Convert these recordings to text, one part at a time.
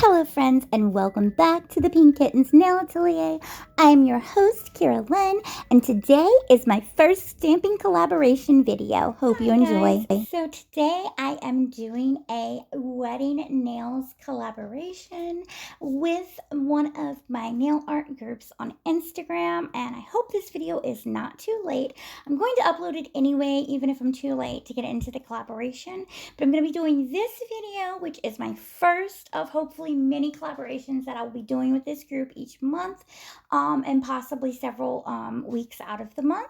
Hello friends and welcome back to the Pink Kittens Nail Atelier. I'm your host Kira Lynn and today is my first stamping collaboration video. Hope you enjoy. Guys. So today I am doing a wedding nails collaboration with one of my nail art groups on Instagram, and I hope this video is not too late. I'm going to upload it anyway, even if I'm too late to get into the collaboration, but I'm going to be doing this video, which is my first of hopefully many collaborations that I'll be doing with this group each month, and possibly several weeks out of the month.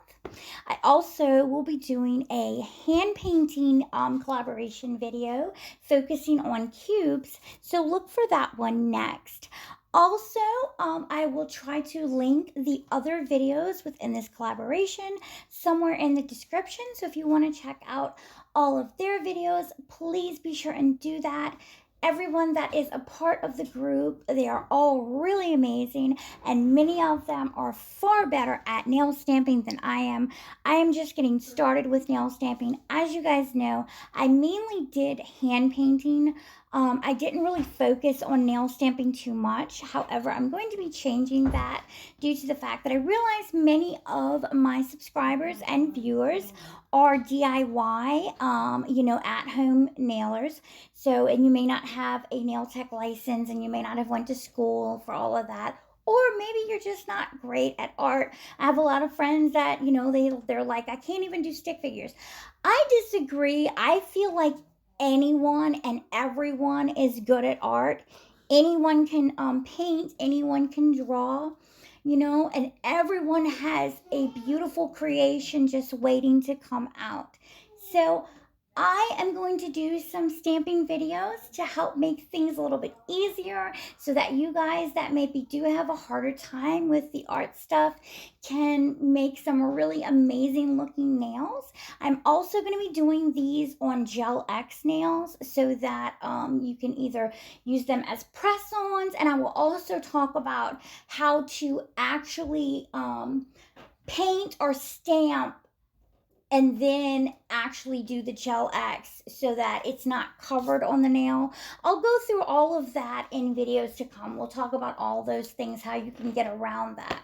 I also will be doing a hand painting collaboration video focusing on cubes, so look for that one next. Also, I will try to link the other videos within this collaboration somewhere in the description, so if you want to check out all of their videos, please be sure and do that. Everyone that is a part of the group, they are all really amazing, and many of them are far better at nail stamping than I am. I am just getting started with nail stamping. As you guys know, I mainly did hand painting. I didn't really focus on nail stamping too much. However, I'm going to be changing that due to the fact that I realize many of my subscribers and viewers are DIY, at-home nailers. So, and you may not have a nail tech license, and you may not have went to school for all of that. Or maybe you're just not great at art. I have a lot of friends that, they're like, I can't even do stick figures. I disagree. I feel like anyone and everyone is good at art. Anyone can paint, anyone can draw, and everyone has a beautiful creation just waiting to come out. So I am going to do some stamping videos to help make things a little bit easier so that you guys that maybe do have a harder time with the art stuff can make some really amazing looking nails. I'm also going to be doing these on Gel X nails so that you can either use them as press-ons, and I will also talk about how to actually paint or stamp and then actually do the Gel X so that it's not covered on the nail. I'll go through all of that in videos to come. We'll talk about all those things, how you can get around that.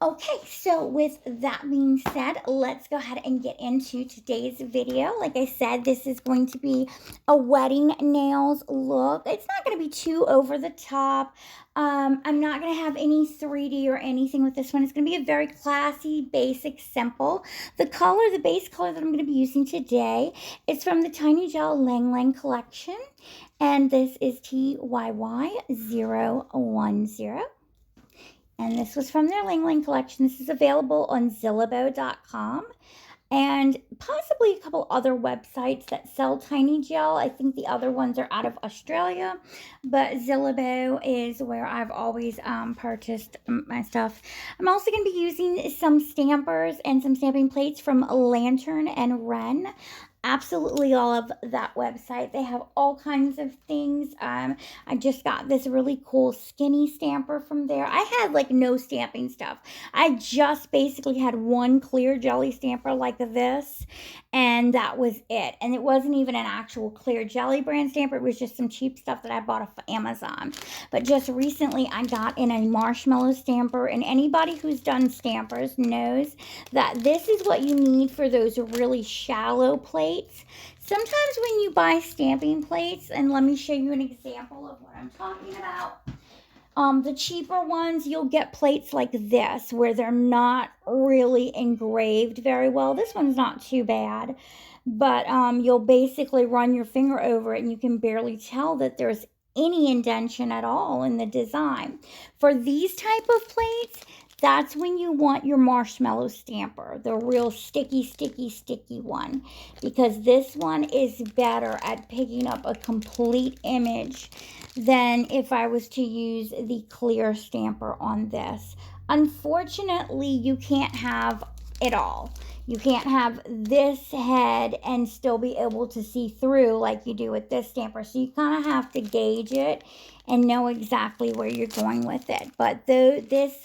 Okay, so with that being said, let's go ahead and get into today's video. Like I said, this is going to be a wedding nails look. It's not going to be too over the top. I'm not going to have any 3D or anything with this one. It's going to be a very classy, basic, simple. The base color that I'm going to be using today is from the Tiny Gel Lang Lang collection, and this is TYY010. And this was from their Lang Lang collection. This is available on Zillabo.com and possibly a couple other websites that sell Tiny Gel. I think the other ones are out of Australia, but Zillabo is where I've always purchased my stuff. I'm also going to be using some stampers and some stamping plates from Lantern and Wren. Absolutely love that website. They have all kinds of things. I just got this really cool skinny stamper from there. I had like no stamping stuff. I just basically had one clear jelly stamper like this, and that was it. And it wasn't even an actual clear jelly brand stamper. It was just some cheap stuff that I bought off Amazon. But just recently I got in a marshmallow stamper, and anybody who's done stampers knows that this is what you need for those really shallow plates. Sometimes when you buy stamping plates, and let me show you an example of what I'm talking about. The cheaper ones, you'll get plates like this where they're not really engraved very well. This one's not too bad, but you'll basically run your finger over it and you can barely tell that there's any indentation at all in the design. For these type of plates, that's when you want your marshmallow stamper, the real sticky, sticky, sticky one, because this one is better at picking up a complete image than if I was to use the clear stamper on this. Unfortunately, you can't have it all. You can't have this head and still be able to see through like you do with this stamper. So you kind of have to gauge it and know exactly where you're going with it. But this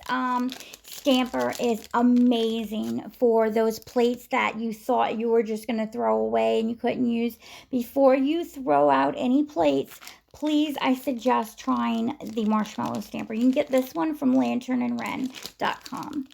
stamper is amazing for those plates that you thought you were just going to throw away and you couldn't use. Before you throw out any plates, please, I suggest trying the marshmallow stamper. You can get this one from lanternandwren.com.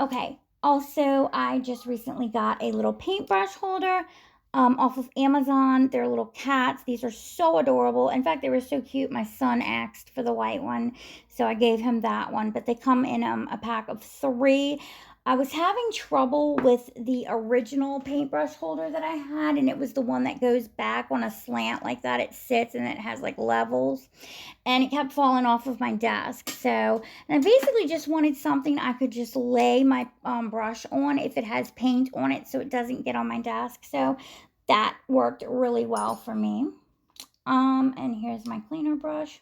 Okay. Also, I just recently got a little paintbrush holder off of Amazon. They're little cats. These are so adorable. In fact, they were so cute. My son asked for the white one, so I gave him that one. But they come in a pack of 3. I was having trouble with the original paintbrush holder that I had, and it was the one that goes back on a slant like that. It sits and it has like levels, and it kept falling off of my desk. So, and I basically just wanted something I could just lay my brush on if it has paint on it so it doesn't get on my desk. So that worked really well for me. And here's my cleaner brush.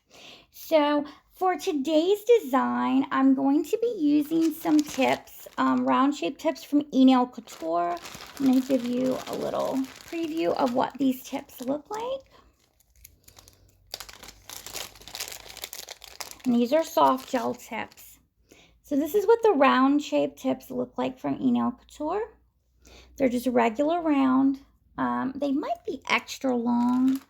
So for today's design, I'm going to be using some tips, round shape tips from Nail Couture. I'm going to give you a little preview of what these tips look like. And these are soft gel tips. So this is what the round shape tips look like from Nail Couture. They're just regular round. They might be extra long.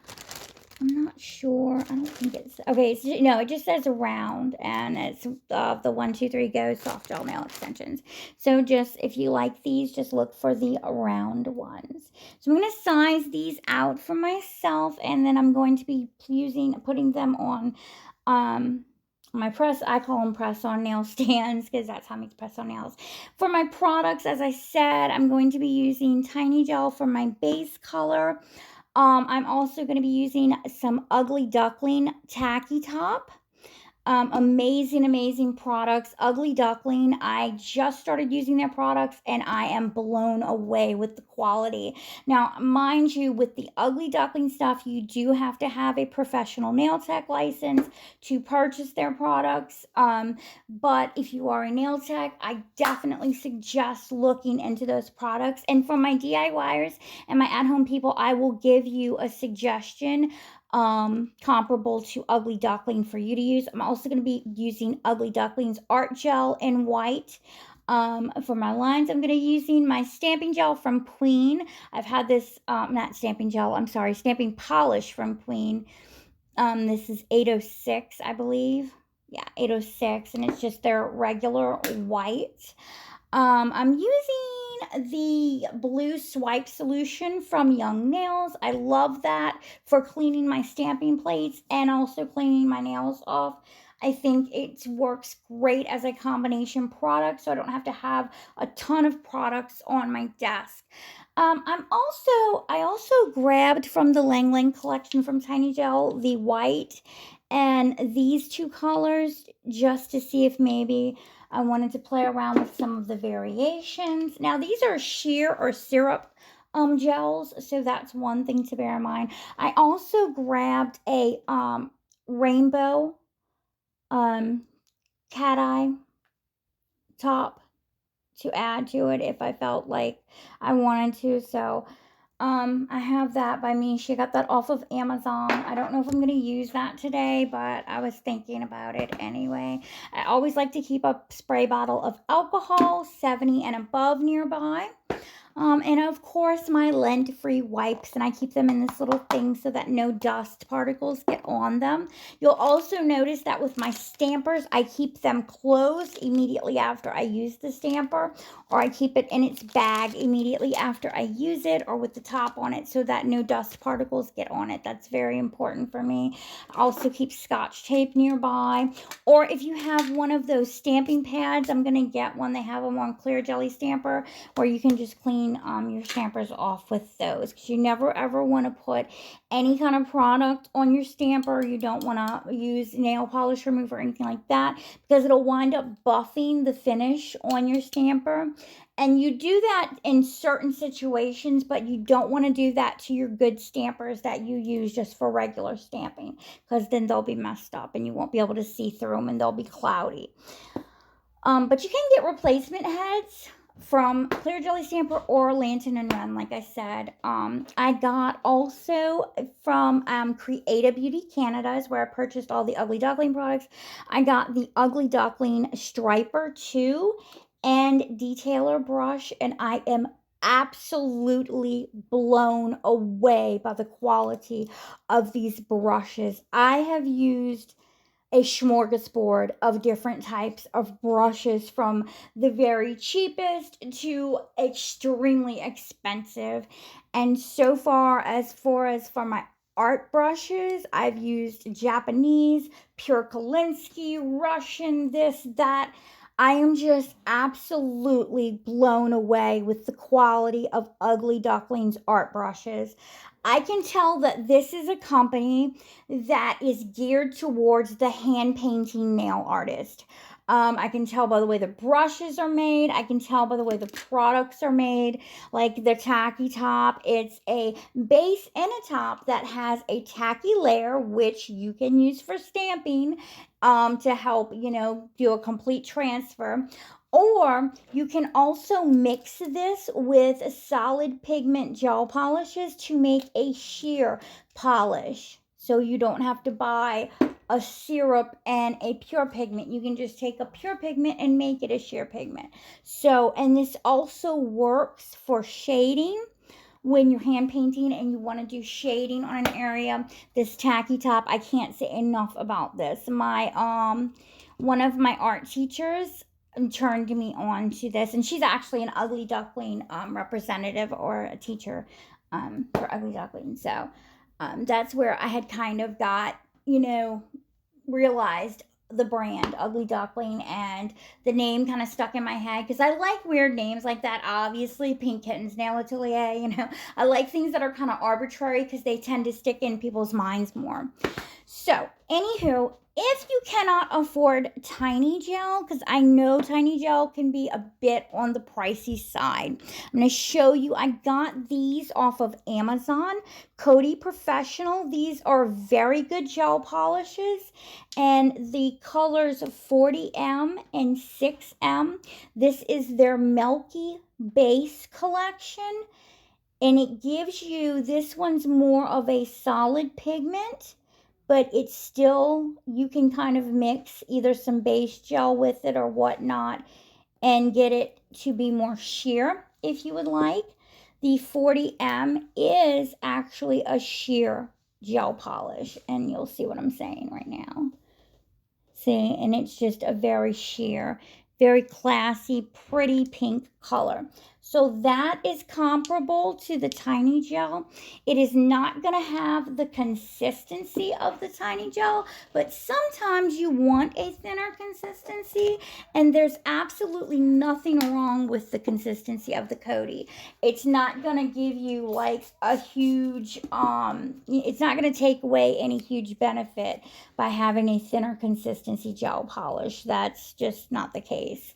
I'm not sure. I don't think it's okay. No, it just says round, and it's the 1, 2, 3 Go soft gel nail extensions. So just if you like these, just look for the round ones. So I'm going to size these out for myself, and then I'm going to be putting them on my press. I call them press on nail stands because that's how I make press on nails. For my products, as I said, I'm going to be using Tiny Gel for my base color. I'm also going to be using some Ugly Duckling Tacky Top. Amazing products. Ugly Duckling, I just started using their products and I am blown away with the quality. Now, mind you, with the Ugly Duckling stuff, you do have to have a professional nail tech license to purchase their products. But if you are a nail tech, I definitely suggest looking into those products. And for my DIYers and my at-home people, I will give you a suggestion comparable to Ugly Duckling for you to use. I'm also going to be using Ugly Duckling's Art Gel in white. For my lines, I'm going to be using my stamping gel from Queen. I've had this, not stamping gel, I'm sorry, stamping polish from Queen. This is 806, I believe. Yeah, 806, and it's just their regular white. I'm using the blue swipe solution from Young Nails. I love that for cleaning my stamping plates and also cleaning my nails off. I think it works great as a combination product, so I don't have to have a ton of products on my desk. I also grabbed from the Lang Lang collection from Tiny Gel the white and these 2 colors just to see if maybe I wanted to play around with some of the variations. Now, these are sheer or syrup gels, so that's one thing to bear in mind. I also grabbed a rainbow cat eye top to add to it if I felt like I wanted to. So I have that by me. She got that off of Amazon. I don't know if I'm going to use that today, but I was thinking about it anyway. I always like to keep a spray bottle of alcohol, 70 and above nearby. And of course my lint-free wipes, and I keep them in this little thing so that no dust particles get on them. You'll also notice that with my stampers, I keep them closed immediately after I use the stamper, or I keep it in its bag immediately after I use it, or with the top on it so that no dust particles get on it. That's very important for me. I also keep Scotch tape nearby, or if you have one of those stamping pads, I'm going to get one. They have them on Clear Jelly Stamper where you can just clean your stampers off with those, because you never ever want to put any kind of product on your stamper. You don't want to use nail polish remover or anything like that, because it'll wind up buffing the finish on your stamper. And you do that in certain situations, but you don't want to do that to your good stampers that you use just for regular stamping, because then they'll be messed up and you won't be able to see through them and they'll be cloudy. But you can get replacement heads from Clear Jelly Stamper or Lantern and Wren, like I said. I got also from Creative Beauty Canada is where I purchased all the Ugly Duckling products. I got the Ugly Duckling Striper 2 and Detailer brush, and I am absolutely blown away by the quality of these brushes. I have used a smorgasbord of different types of brushes, from the very cheapest to extremely expensive. And so far as for my art brushes, I've used Japanese, pure Kolinsky, Russian, this, that. I am just absolutely blown away with the quality of Ugly Duckling's art brushes. I can tell that this is a company that is geared towards the hand painting nail artist. I can tell by the way the brushes are made. I can tell by the way the products are made. Like the tacky top, it's a base and a top that has a tacky layer, which you can use for stamping to help, do a complete transfer. Or you can also mix this with solid pigment gel polishes to make a sheer polish. So you don't have to buy a syrup and a pure pigment. You can just take a pure pigment and make it a sheer pigment. So, and this also works for shading. When you're hand painting and you want to do shading on an area, this tacky top, I can't say enough about this. One of my art teachers turned me on to this, and she's actually an Ugly Duckling representative or a teacher for Ugly Duckling. So that's where I had kind of got, realized the brand Ugly Duckling, and the name kind of stuck in my head because I like weird names like that. Obviously, Pink Kitten's Nail Atelier, I like things that are kind of arbitrary because they tend to stick in people's minds more. So, anywho, if you cannot afford Tiny Gel, because I know Tiny Gel can be a bit on the pricey side, I'm going to show you. I got these off of Amazon. Coty Professional. These are very good gel polishes, and the colors 40M and 6M. This is their Milky Base collection, and it gives you, this one's more of a solid pigment, but it's still, you can kind of mix either some base gel with it or whatnot and get it to be more sheer if you would like. The 40M is actually a sheer gel polish, and you'll see what I'm saying right now. See, and it's just a very sheer, very classy, pretty pink color. So that is comparable to the Tiny Gel. It is not going to have the consistency of the Tiny Gel, but sometimes you want a thinner consistency, and there's absolutely nothing wrong with the consistency of the Coty. It's not going to give you like a huge, it's not going to take away any huge benefit by having a thinner consistency gel polish. That's just not the case.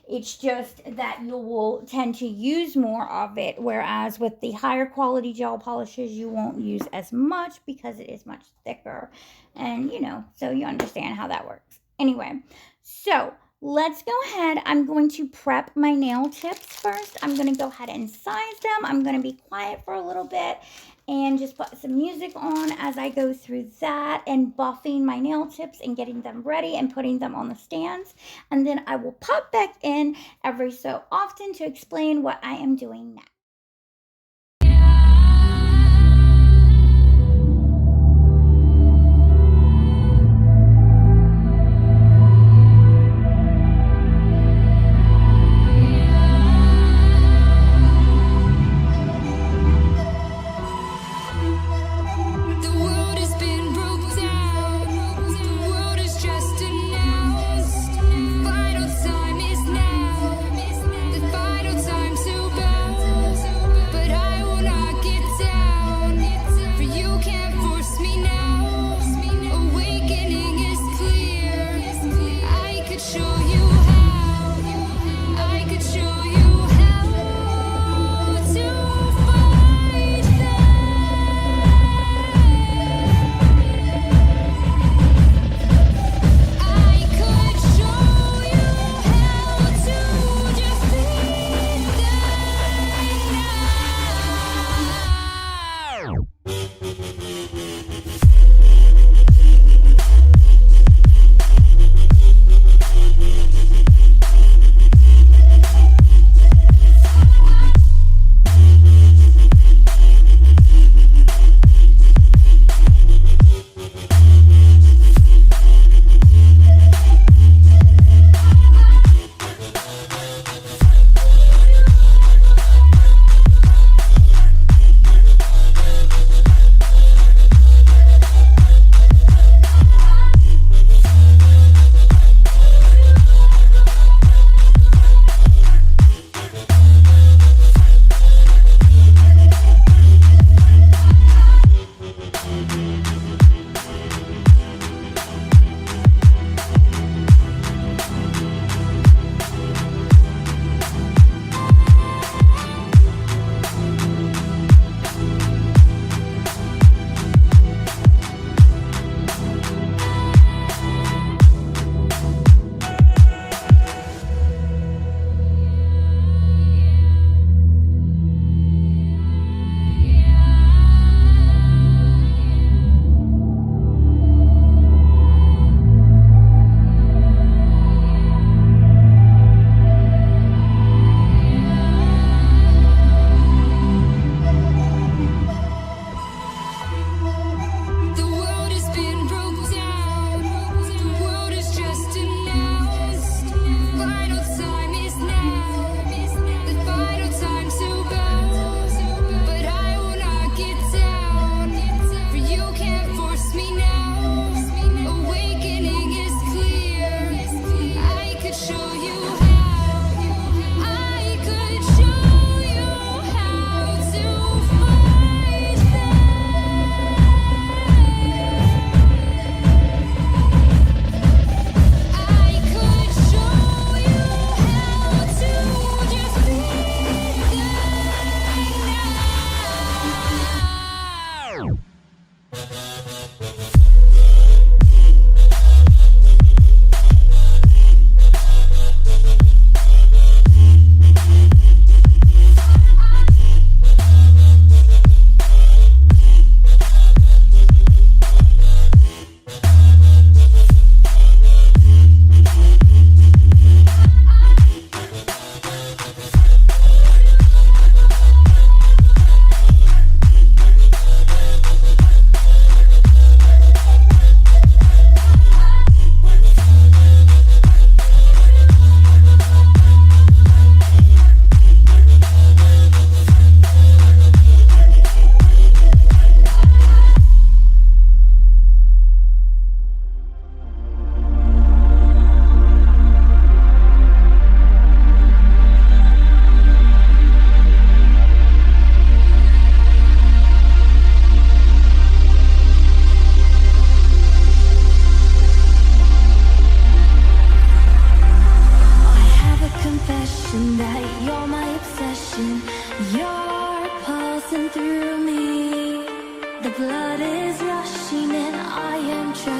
It's just that you will tend to use more of it, whereas with the higher quality gel polishes, you won't use as much because it is much thicker. And, so you understand how that works. Anyway, so let's go ahead. I'm going to prep my nail tips first. I'm going to go ahead and size them. I'm going to be quiet for a little bit and just put some music on as I go through that and buffing my nail tips and getting them ready and putting them on the stands. And then I will pop back in every so often to explain what I am doing next. Final time is now. The final time to bow.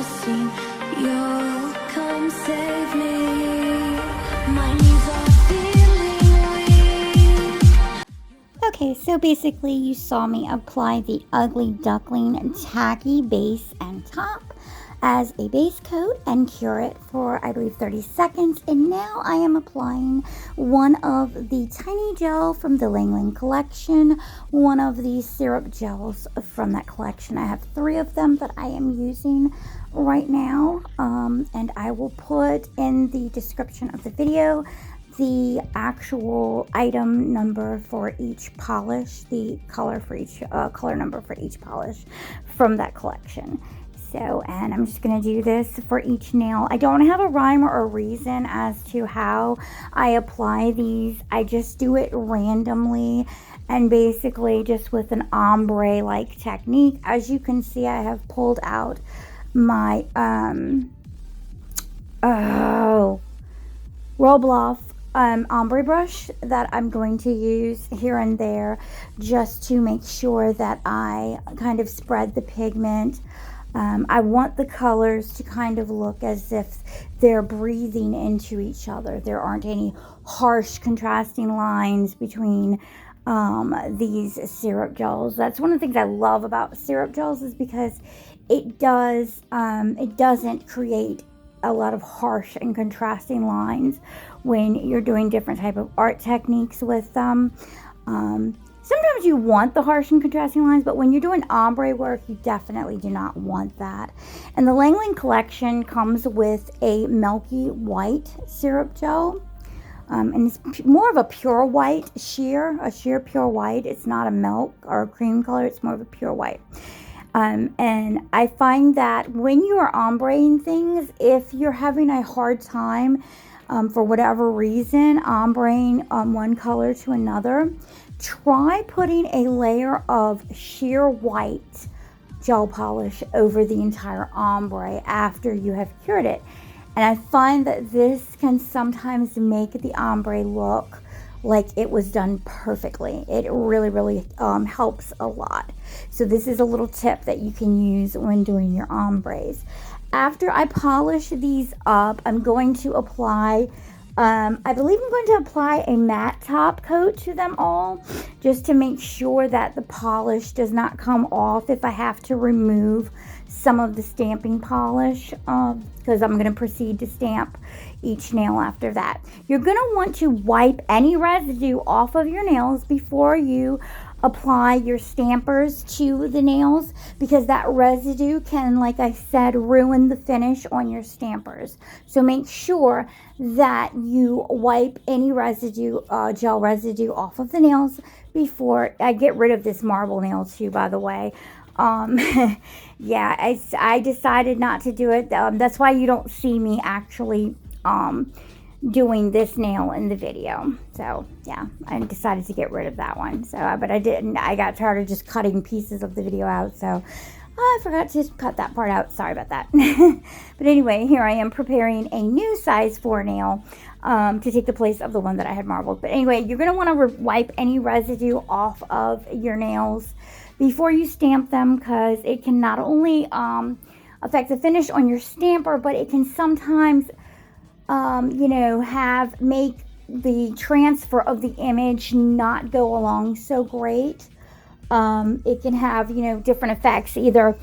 seen. You'll come save me. My knees are feeling weak. Okay, so basically you saw me apply the Ugly Duckling tacky base and top as a base coat and cure it for I believe 30 seconds, and now I am applying one of the tiny gel from the Lang Lang collection, one of the syrup gels from that collection. I have 3 of them that I am using right now, and I will put in the description of the video the actual item number for each polish, the color for each color number for each polish from that collection. So, and I'm just going to do this for each nail. I don't have a rhyme or a reason as to how I apply these. I just do it randomly and basically just with an ombre-like technique. As you can see, I have pulled out my Robloff ombre brush that I'm going to use here and there just to make sure that I kind of spread the pigment. I want the colors to kind of look as if they're breathing into each other. There aren't any harsh contrasting lines between these syrup gels. That's one of the things I love about syrup gels, is because it doesn't create a lot of harsh and contrasting lines when you're doing different type of art techniques with them. Sometimes you want the harsh and contrasting lines, but when you're doing ombre work, you definitely do not want that. And the Lang Lang collection comes with a milky white syrup gel. And it's more of a pure white sheer, a sheer pure white. It's not a milk or a cream color, it's more of a pure white. And I find that when you are ombreing things, if you're having a hard time for whatever reason ombreing one color to another, try putting a layer of sheer white gel polish over the entire ombre after you have cured it. And I find that this can sometimes make the ombre look like it was done perfectly. It really, really helps a lot. So this is a little tip that you can use when doing your ombres. After I polish these up, I'm going to apply I believe I'm going to apply a matte top coat to them all, just to make sure that the polish does not come off if I have to remove some of the stamping polish, because I'm going to proceed to stamp each nail after that. You're going to want to wipe any residue off of your nails before you apply your stampers to the nails, because that residue can, like I said, ruin the finish on your stampers. So make sure that you wipe any residue, gel residue off of the nails before I get rid of this marble nail too, by the way. Yeah, I decided not to do it. That's why you don't see me actually doing this nail in the video. So yeah, I decided to get rid of that one. So but I didn't. I got tired of just cutting pieces of the video out, so I forgot to cut that part out. Sorry about that. But anyway, here I am preparing a new size 4 nail to take the place of the one that I had marbled. But anyway, you're going to want to wipe any residue off of your nails before you stamp them, because it can not only affect the finish on your stamper, but it can sometimes make the transfer of the image not go along so great. It can have, different effects. Either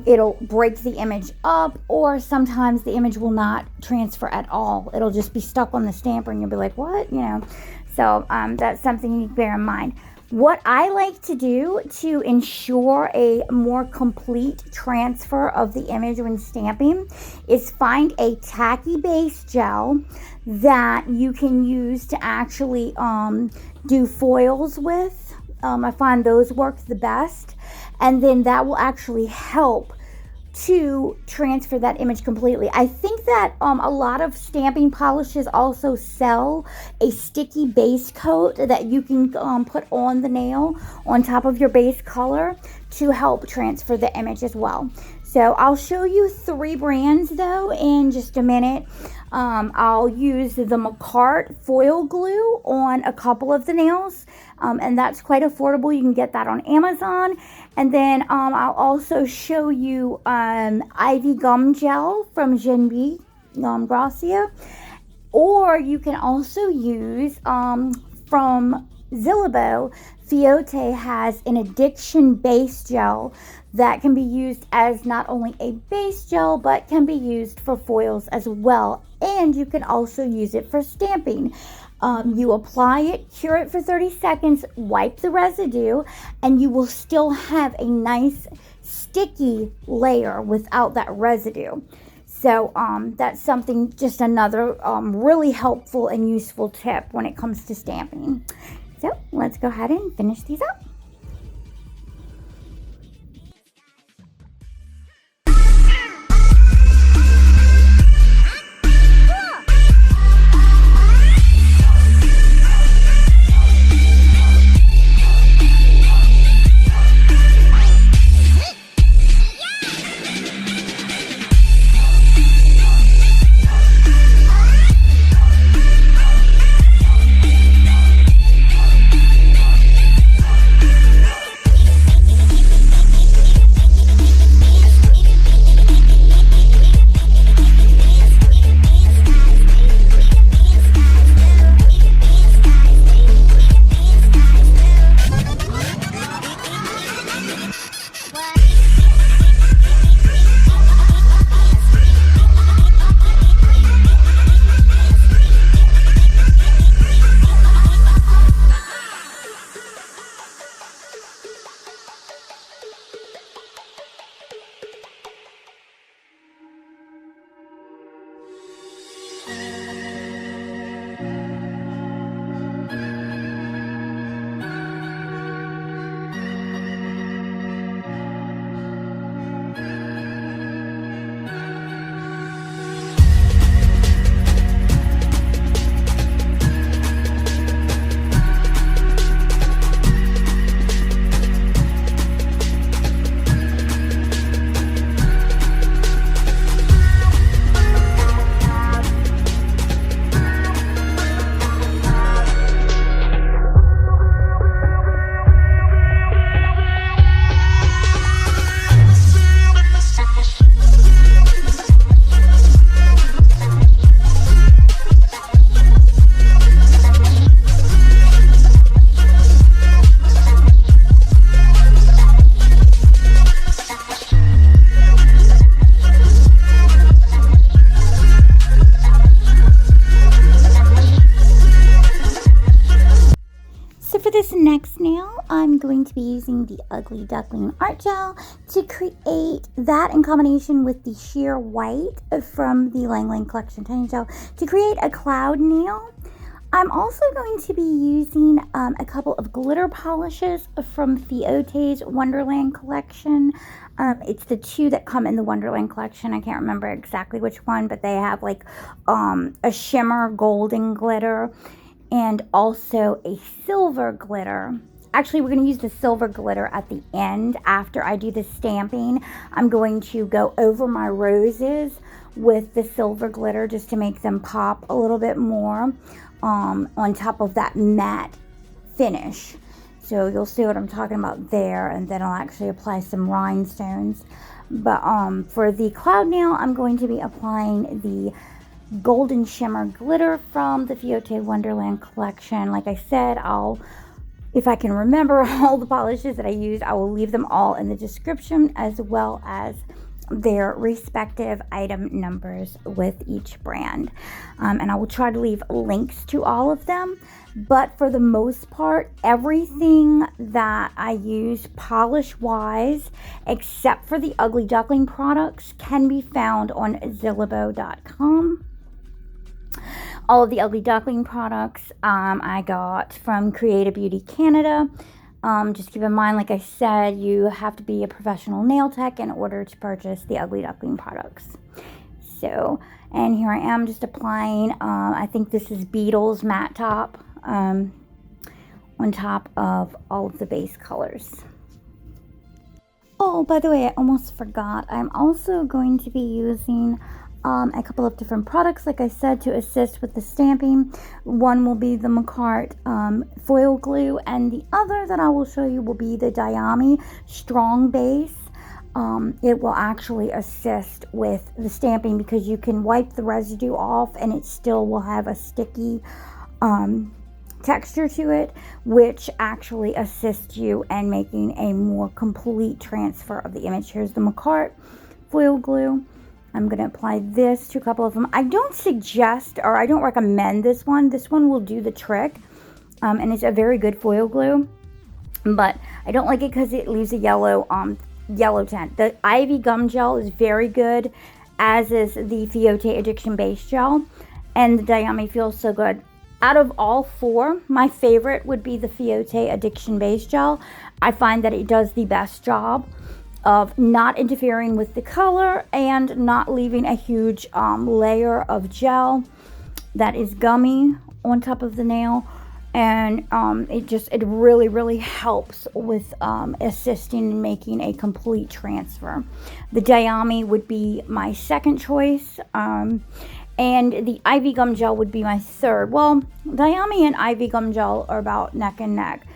it'll break the image up, or sometimes the image will not transfer at all. It'll just be stuck on the stamper and you'll be like, what? So that's something you need to bear in mind. What I like to do to ensure a more complete transfer of the image when stamping is find a tacky base gel that you can use to actually do foils with. I find those work the best, and then that will actually help to transfer that image completely. I think that a lot of stamping polishes also sell a sticky base coat that you can put on the nail on top of your base color to help transfer the image as well. So I'll show you 3 brands though in just a minute. I'll use the McCart foil glue on a couple of the nails, and that's quite affordable. You can get that on Amazon. And then I'll also show you Ivy Gum Gel from Genbi Gracia, or you can also use from Zillibo. Fiote has an addiction base gel that can be used as not only a base gel, but can be used for foils as well. And you can also use it for stamping. You apply it, cure it for 30 seconds, wipe the residue, and you will still have a nice sticky layer without that residue. So that's something, just another really helpful and useful tip when it comes to stamping. So let's go ahead and finish these up. This next nail, I'm going to be using the Ugly Duckling Art Gel to create that, in combination with the sheer white from the Lang Lang Collection Tiny Gel, to create a cloud nail. I'm also going to be using a couple of glitter polishes from Fiote's Wonderland Collection. It's the 2 that come in the Wonderland Collection. I can't remember exactly which one, but they have like a shimmer golden glitter and also a silver glitter. Actually, we're going to use the silver glitter at the end after I do the stamping. I'm going to go over my roses with the silver glitter just to make them pop a little bit more on top of that matte finish. So you'll see what I'm talking about there, and then I'll actually apply some rhinestones. But for the cloud nail, I'm going to be applying the golden shimmer glitter from the Fiote Wonderland Collection. Like I said, if I can remember all the polishes that I used, I will leave them all in the description, as well as their respective item numbers with each brand. And I will try to leave links to all of them. But for the most part, everything that I use polish-wise, except for the Ugly Duckling products, can be found on Zillibo.com. All of the Ugly Duckling products I got from Creative Beauty Canada. Just keep in mind, like I said, you have to be a professional nail tech in order to purchase the Ugly Duckling products. So, and here I am just applying, I think this is Beetle's Matte Top, on top of all of the base colors. Oh, by the way, I almost forgot. I'm also going to be using a couple of different products, like I said, to assist with the stamping. One will be the Mt.Girlz foil glue, and the other that I will show you will be the Dayami Strong Base. It will actually assist with the stamping because you can wipe the residue off and it still will have a sticky texture to it, which actually assists you in making a more complete transfer of the image. Here's the Mt.Girlz foil glue. I'm going to apply this to a couple of them. I don't suggest, or I don't recommend this one. This one will do the trick, and it's a very good foil glue, but I don't like it because it leaves a yellow tint. The Ivy Gum Gel is very good, as is the Fiote Addiction Base Gel, and the Dayami feels so good. Out of all four, my favorite would be the Fiote Addiction Base Gel. I find that it does the best job of not interfering with the color and not leaving a huge layer of gel that is gummy on top of the nail. And it really helps with assisting in making a complete transfer. The Dayami would be my second choice, and the Ivy Gum Gel would be my third. Well, Dayami and Ivy Gum Gel are about neck and neck.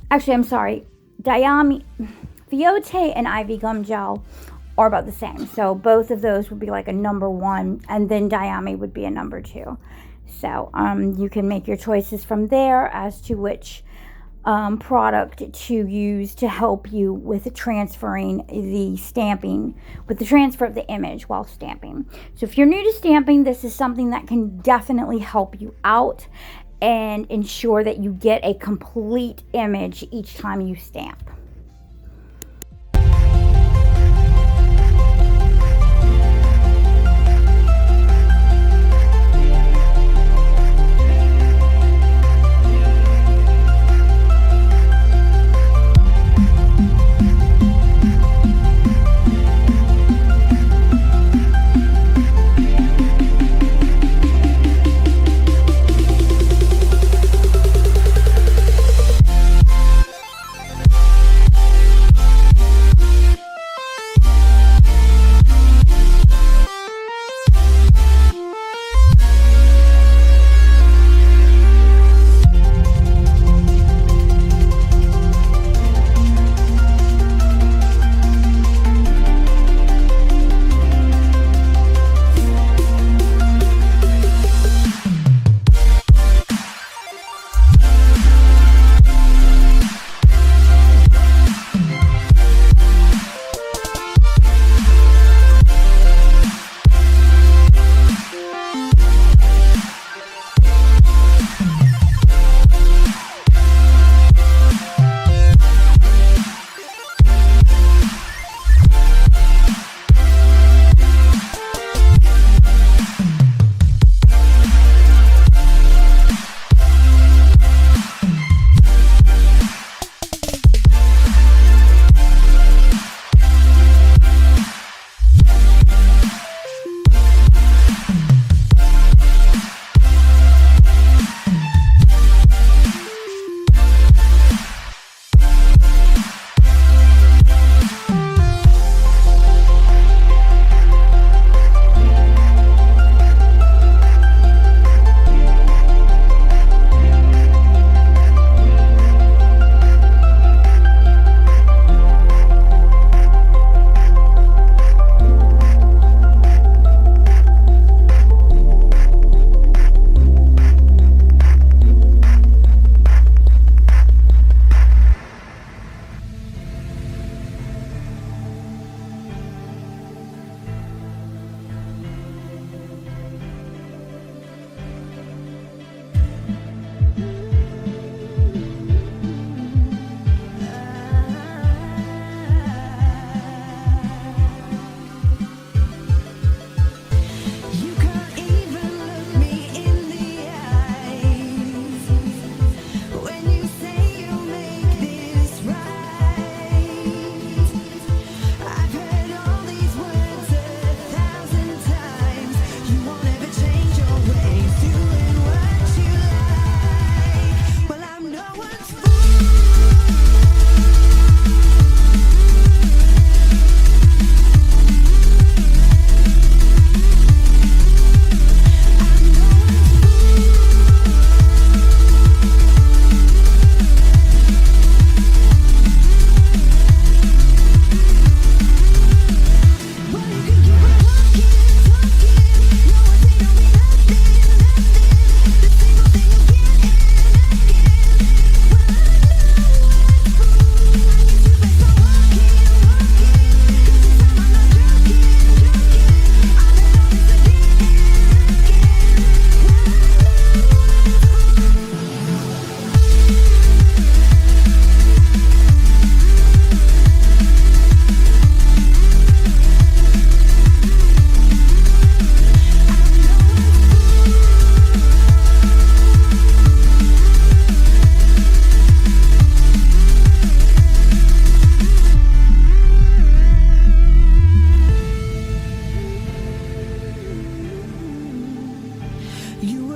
Actually, I'm sorry. Fiote and Ivy Gum Gel are about the same. So both of those would be like a number one, and then Dayami would be a number two. So you can make your choices from there as to which product to use to help you with transferring the stamping, with the transfer of the image while stamping. So if you're new to stamping, this is something that can definitely help you out and ensure that you get a complete image each time you stamp.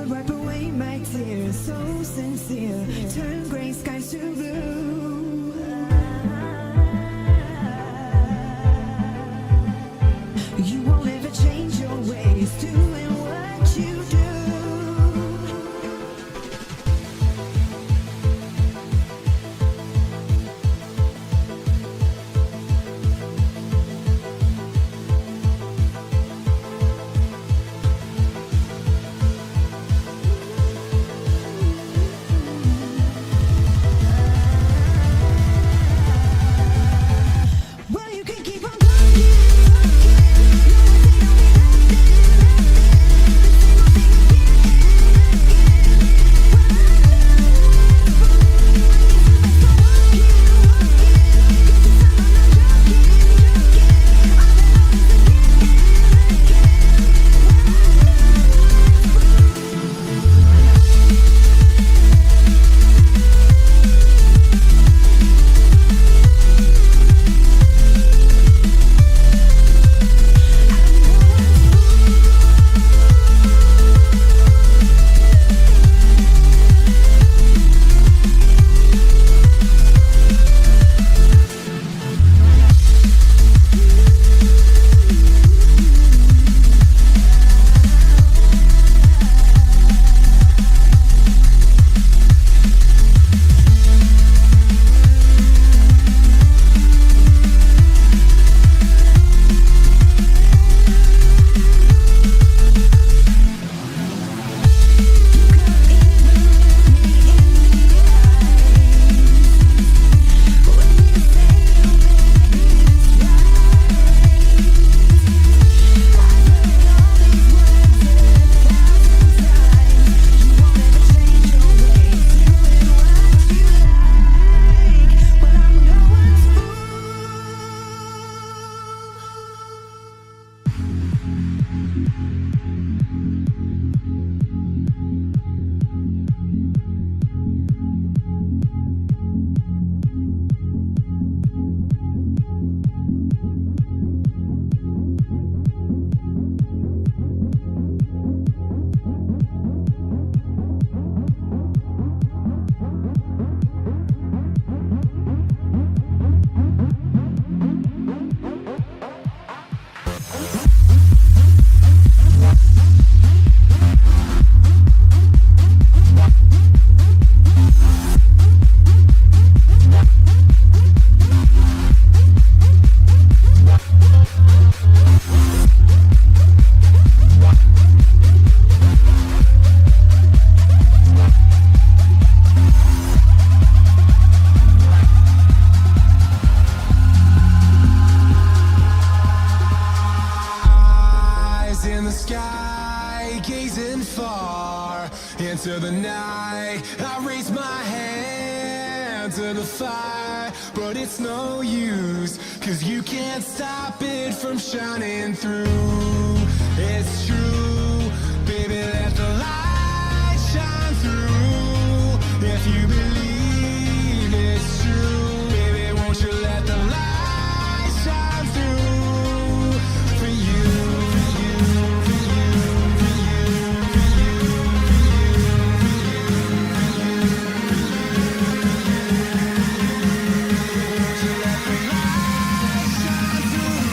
would wipe away my tears, so sincere, turn gray skies to blue. You won't ever change your ways, doing what you do. Well, you can keep on talking. gazing far into the night. I raise my hand to the fire, but it's no use, 'cause you can't stop it from shining through. It's true, baby, let the light shine through. If you believe it's true, baby, won't you let the light shine through for you, for you, for you, for you, for you, won't you let the light shine through?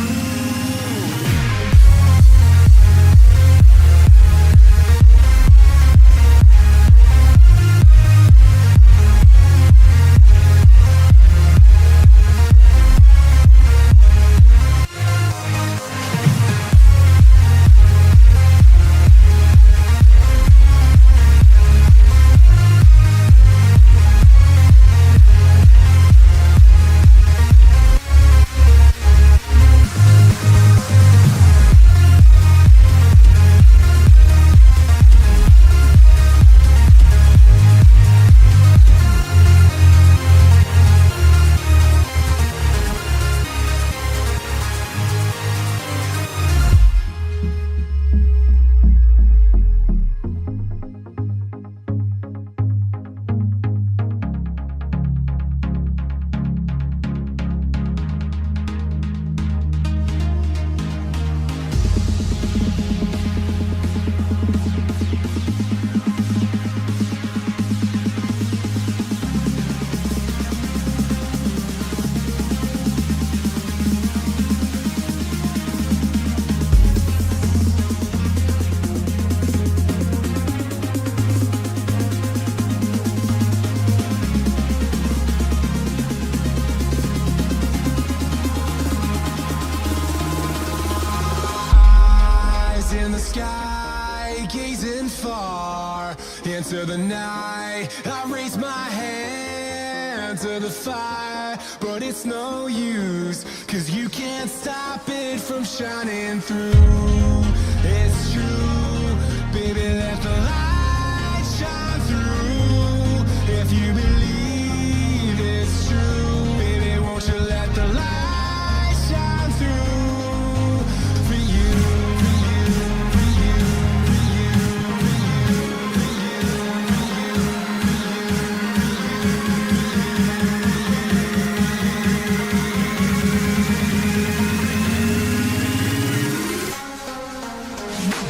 in the sky, gazing far into the night. I raise my hand to the fire, but it's no use, 'cause you can't stop it from shining through. It's true, baby, let the light shine through. If you believe it's true, baby, won't you let the light shine through for you, for you, for you, for you, for you, for you, for you.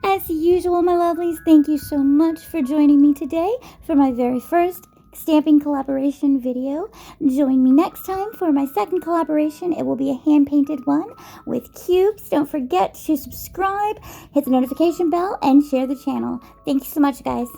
As usual, my lovelies, thank you so much for joining me today for my very first stamping collaboration video. Join me next time for my second collaboration. It will be a hand-painted one with cubes. Don't forget to subscribe, hit the notification bell, and share the channel. Thank you so much, guys.